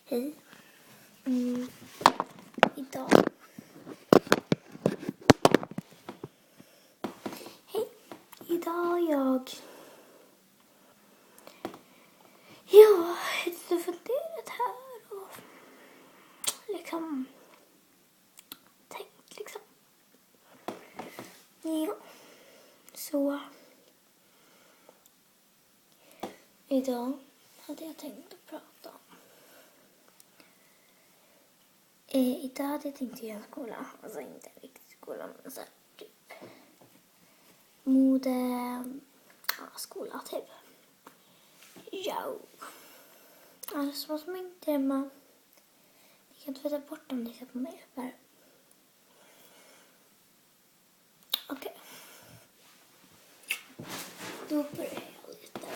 Hej. Idag. Hej. Idag har jag lite funderat här och liksom tänkt liksom. Ja. Så idag hade jag tänkt att prata om. Idag hade jag tänkt göra en skola. Alltså inte en riktig skola, men så här, typ skola typ. Ja. Alltså vad som inte är man. Ni kan inte veta bort om ni ser på mig här. Okej. Då börjar jag lite.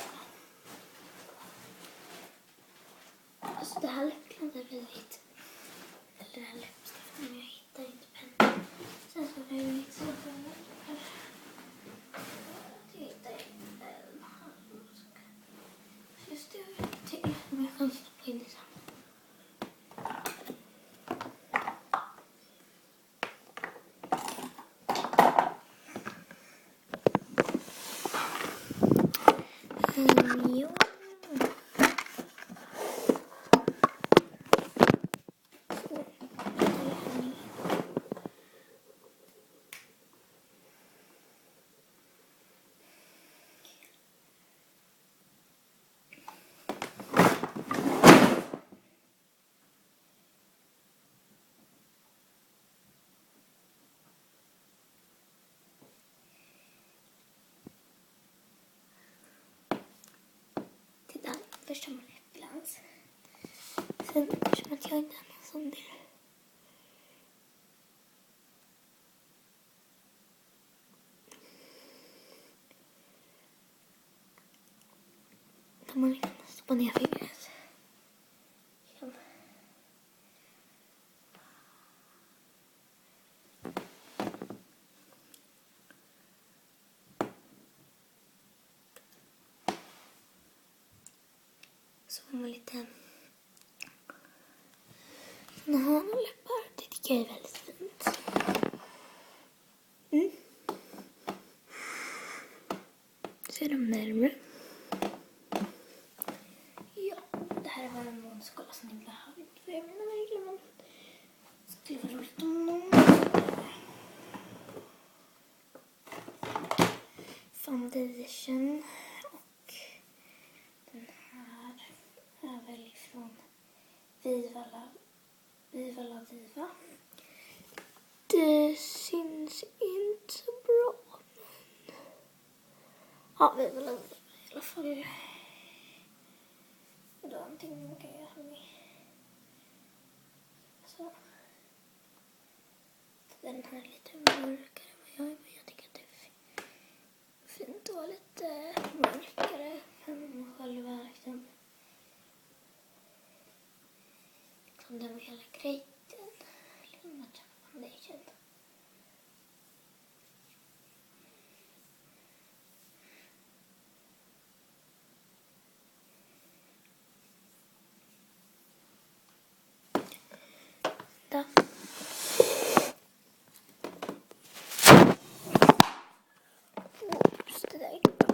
Alltså det här läppglanset är väldigt. Eller det här läppstiftet, men jag hittar inte pennan. Sen så är det lite så här. Jag hittar inte en halvmask. Just det, jag vet till. Men jag kan stoppa in det sen. Jo. Titta, först har man läppglans. Sen eftersom att jag inte har någon sån del. Då man liksom stoppar ner fingret. Så får man lite såna här läppar. Det tycker jag är väldigt fint. Ser de närmare. Ja, det här var en månskola som ni behöver inte för mina regler, men det skulle vara roligt om någon. Foundation och den här är väl ifrån Viva La Diva. Det syns inte så bra. Ja, Viva La Diva i alla fall. Det var någonting man kan göra med. Så. Den här är lite mörkare än vad jag är, men jag tycker att det är fint att vara lite mörkare än man själv är liksom. Liksom den med hela grejen. Liksom att foundation. Där. Oops, det där gick bra.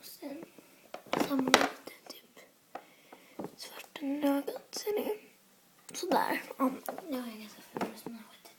Sen samlar lite typ svarta ögat ser ni. Sådär. Ja, nu har jag ganska förlåt som har skett.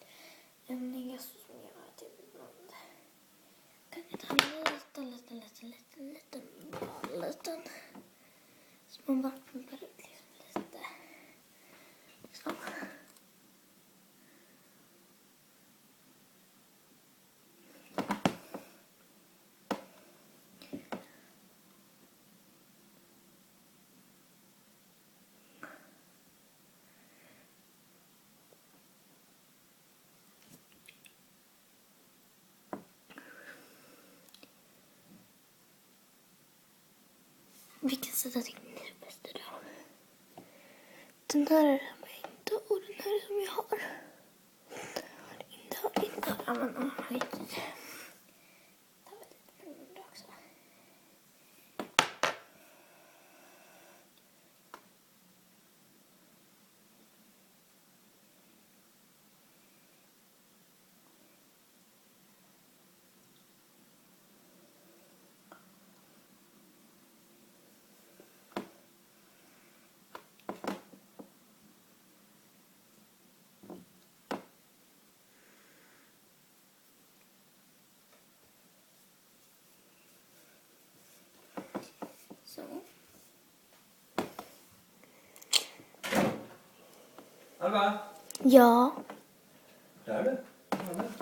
Vilken sida tycker ni är bäst idag? Den där är den jag inte och den här är som jag har. Inte har. Men skit i det. Ta väl lite brunn också. Så. Alva, Ja. där är du.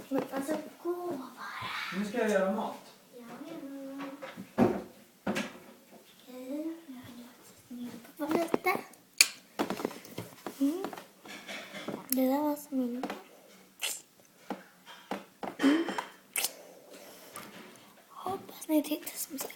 Men alltså gå bara. Nu ska jag göra mat. Ja, men... Okej, jag har ner på lite. Det där var som min. Hoppas ni tyckte som sagt.